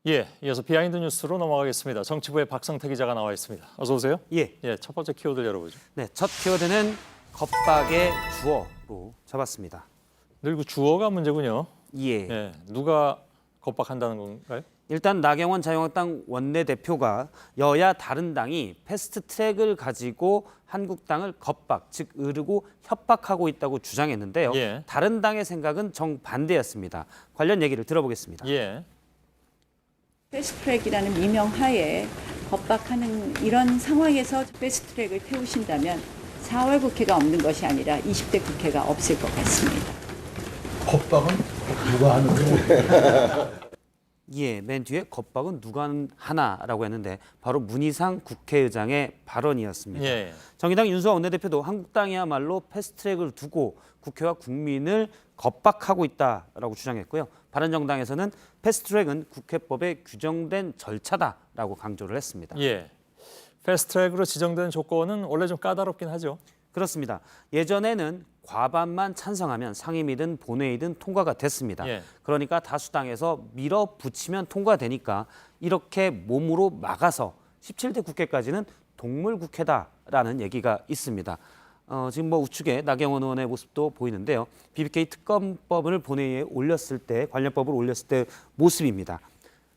예, 이어서 비하인드 뉴스로 넘어가겠습니다. 정치부의 박성태 기자가 나와 있습니다. 어서 오세요. 예. 첫 번째 키워드 열어보죠. 네, 첫 키워드는 겁박의 주어로 잡았습니다. 늘 그 주어가 문제군요. 예. 누가 겁박한다는 건가요? 일단 나경원 자유한국당 원내대표가 여야 다른 당이 패스트트랙을 가지고 한국당을 겁박, 즉 으르고 협박하고 있다고 주장했는데요. 예. 다른 당의 생각은 정반대였습니다. 관련 얘기를 들어보겠습니다. 예. 패스트트랙이라는 미명하에 겁박하는 이런 상황에서 패스트트랙을 태우신다면 4월 국회가 없는 것이 아니라 20대 국회가 없을 것 같습니다. 겁박은 누가 하는 거예요? 예, 맨 뒤에 겁박은 누가 하나라고 했는데 바로 문희상 국회의장의 발언이었습니다. 예. 정의당 윤수아 원내대표도 한국당이야말로 패스트트랙을 두고 국회와 국민을 겁박하고 있다라고 주장했고요. 바른정당에서는 패스트트랙은 국회법에 규정된 절차다라고 강조를 했습니다. 예. 패스트트랙으로 지정된 조건은 원래 좀 까다롭긴 하죠. 그렇습니다. 예전에는 과반만 찬성하면 상임위든 본회의든 통과가 됐습니다. 예. 그러니까 다수당에서 밀어붙이면 통과되니까 이렇게 몸으로 막아서 17대 국회까지는 동물국회다라는 얘기가 있습니다. 지금 우측에 나경원 의원의 모습도 보이는데요. BBK 특검법을 본회의에 올렸을 때, 관련법을 올렸을 때 모습입니다.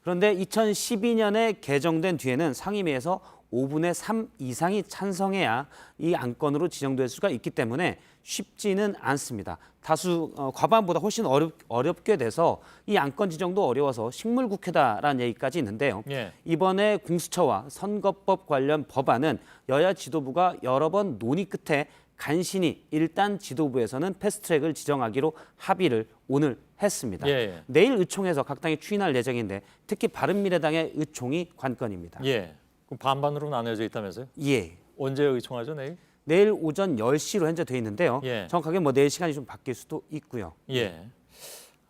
그런데 2012년에 개정된 뒤에는 상임위에서 5분의 3 이상이 찬성해야 이 안건으로 지정될 수가 있기 때문에 쉽지는 않습니다. 다수 과반보다 훨씬 어렵게 돼서 이 안건 지정도 어려워서 식물국회다라는 얘기까지 있는데요. 예. 이번에 공수처와 선거법 관련 법안은 여야 지도부가 여러 번 논의 끝에 간신히 일단 지도부에서는 패스트트랙을 지정하기로 합의를 오늘 했습니다. 예. 내일 의총에서 각 당이 추인할 예정인데 특히 바른미래당의 의총이 관건입니다. 예. 그럼 반반으로 나눠져 있다면서요? 예. 언제 의총하죠, 내일? 내일 오전 10시로 현재 돼 있는데요. 예. 정확하게 내일 시간이 좀 바뀔 수도 있고요. 예.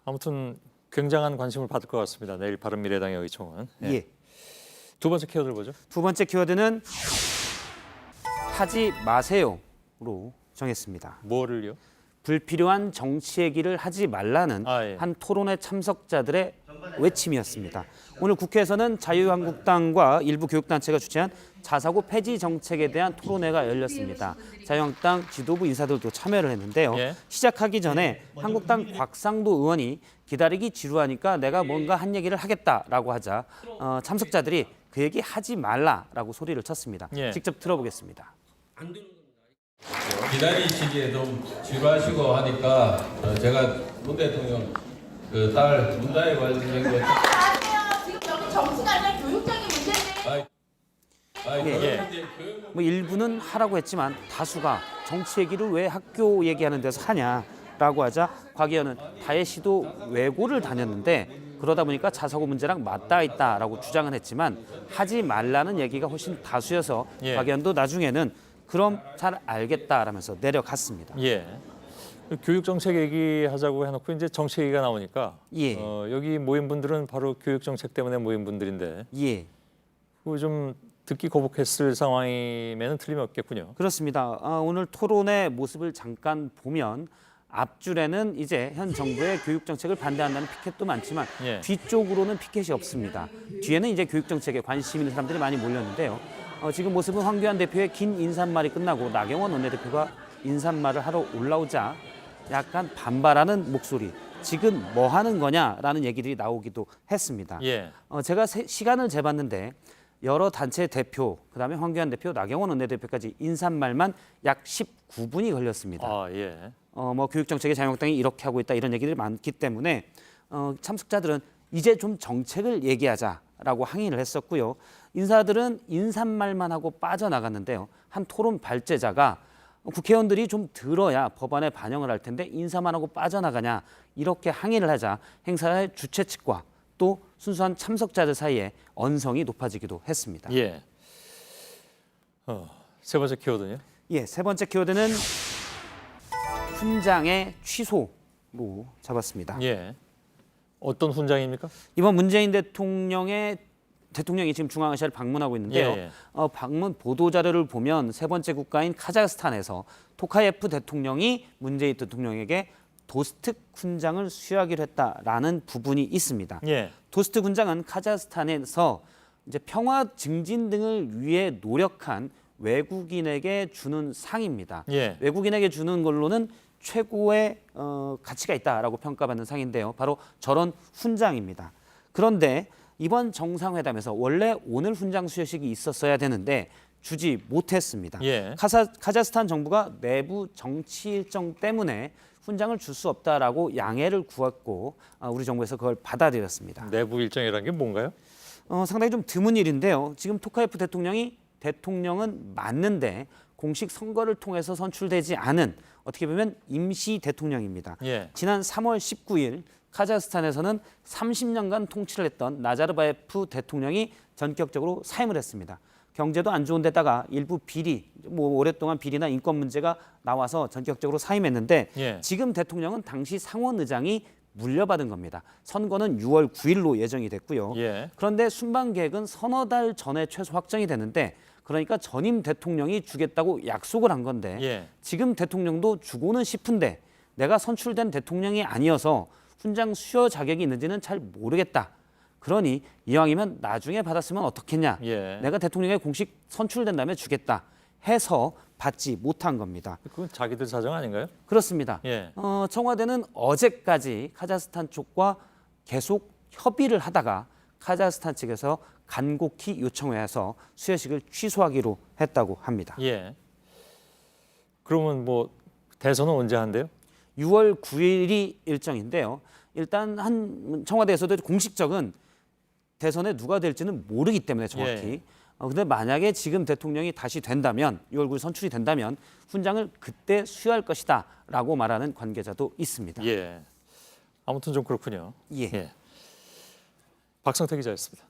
아무튼 굉장한 관심을 받을 것 같습니다. 내일 바른미래당의 의총은. 예. 두 번째 키워드를 보죠. 두 번째 키워드는 하지 마세요로 정했습니다. 뭐를요? 불필요한 정치 얘기를 하지 말라는 예. 한 토론회 참석자들의 외침이었습니다. 오늘 국회에서는 자유한국당과 일부 교육단체가 주최한 자사고 폐지 정책에 대한 토론회가 열렸습니다. 자유한국당 지도부 인사들도 참여를 했는데요. 예. 시작하기 전에 한국당 곽상도 의원이 기다리기 지루하니까 내가 뭔가 한 얘기를 하겠다라고 하자 참석자들이 그 얘기 하지 말라라고 소리를 쳤습니다. 예. 직접 들어보겠습니다. 기다리시기에 좀 지루하시고 하니까 제가 문 대통령 그 딸 문다혜 관련된 거 아니에요. 지금 여기 정치가 아니라 교육적인 문제인데. 뭐 일부는 하라고 했지만 다수가 정치 얘기를 왜 학교 얘기하는 데서 하냐라고 하자 곽 의원은 다혜 씨도 외고를 다녔는데 그러다 보니까 자사고 문제랑 맞닿아 있다라고 주장은 했지만 하지 말라는 얘기가 훨씬 다수여서 예. 곽 의원도 나중에는 그럼 잘 알겠다라면서 내려갔습니다. 예. 교육 정책 얘기하자고 해놓고 이제 정책 얘기가 나오니까 예. 여기 모인 분들은 바로 교육 정책 때문에 모인 분들인데 예. 그거 좀 듣기 거북했을 상황이면 틀림이 없겠군요. 그렇습니다. 오늘 토론의 모습을 잠깐 보면 앞줄에는 이제 현 정부의 교육 정책을 반대한다는 피켓도 많지만 예. 뒤쪽으로는 피켓이 없습니다. 뒤에는 이제 교육 정책에 관심 있는 사람들이 많이 몰렸는데요. 지금 모습은 황교안 대표의 긴 인사말이 끝나고 나경원 원내대표가 인사말을 하러 올라오자 약간 반발하는 목소리. 지금 뭐 하는 거냐라는 얘기들이 나오기도 했습니다. 예. 제가 시간을 재봤는데 여러 단체 대표, 그다음에 황교안 대표, 나경원 원내대표까지 인사말만 약 19분이 걸렸습니다. 예. 교육 정책에 자유한국당이 이렇게 하고 있다 이런 얘기들이 많기 때문에 참석자들은 이제 좀 정책을 얘기하자라고 항의를 했었고요. 인사들은 인사말만 하고 빠져나갔는데요. 한 토론 발제자가 국회의원들이 좀 들어야 법안에 반영을 할 텐데 인사만 하고 빠져나가냐 이렇게 항의를 하자 행사의 주최 측과 또 순수한 참석자들 사이에 언성이 높아지기도 했습니다. 예. 세 번째 키워드는요? 예, 세 번째 키워드는 훈장의 취소로 잡았습니다. 예. 어떤 훈장입니까? 이번 문재인 대통령이 지금 중앙아시아를 방문하고 있는데요. 예. 방문 보도 자료를 보면 세 번째 국가인 카자흐스탄에서 토카예프 대통령이 문재인 대통령에게 도스트 훈장을 수여하기로 했다라는 부분이 있습니다. 예. 도스트 훈장은 카자흐스탄에서 이제 평화 증진 등을 위해 노력한 외국인에게 주는 상입니다. 예. 외국인에게 주는 걸로는 최고의 가치가 있다라고 평가받는 상인데요. 바로 저런 훈장입니다. 그런데 이번 정상회담에서 원래 오늘 훈장 수여식이 있었어야 되는데 주지 못했습니다. 예. 카자흐스탄 정부가 내부 정치 일정 때문에 훈장을 줄 수 없다라고 양해를 구했고 우리 정부에서 그걸 받아들였습니다. 내부 일정이라는 게 뭔가요? 상당히 좀 드문 일인데요. 지금 토카예프 대통령이 대통령은 맞는데 공식 선거를 통해서 선출되지 않은 어떻게 보면 임시 대통령입니다. 예. 지난 3월 19일 카자흐스탄에서는 30년간 통치를 했던 나자르바예프 대통령이 전격적으로 사임을 했습니다. 경제도 안 좋은 데다가 일부 비리, 오랫동안 비리나 인권 문제가 나와서 전격적으로 사임했는데 예. 지금 대통령은 당시 상원 의장이 물려받은 겁니다. 선거는 6월 9일로 예정이 됐고요. 예. 그런데 순방 계획은 서너 달 전에 최소 확정이 되는데 그러니까 전임 대통령이 주겠다고 약속을 한 건데 예. 지금 대통령도 주고는 싶은데 내가 선출된 대통령이 아니어서 훈장 수여 자격이 있는지는 잘 모르겠다. 그러니 이왕이면 나중에 받았으면 어떻겠냐. 예. 내가 대통령에 공식 선출된 다음에 주겠다 해서 받지 못한 겁니다. 그건 자기들 사정 아닌가요? 그렇습니다. 예. 청와대는 어제까지 카자흐스탄 쪽과 계속 협의를 하다가 카자흐스탄 측에서 간곡히 요청해서 수여식을 취소하기로 했다고 합니다. 예. 그러면 뭐 대선은 언제 한대요? 6월 9일이 일정인데요. 일단 한 청와대에서도 공식적인 대선에 누가 될지는 모르기 때문에 정확히. 예. 근데 만약에 지금 대통령이 다시 된다면 6월 9일 선출이 된다면 훈장을 그때 수여할 것이다라고 말하는 관계자도 있습니다. 예. 아무튼 좀 그렇군요. 예. 박성태 기자였습니다.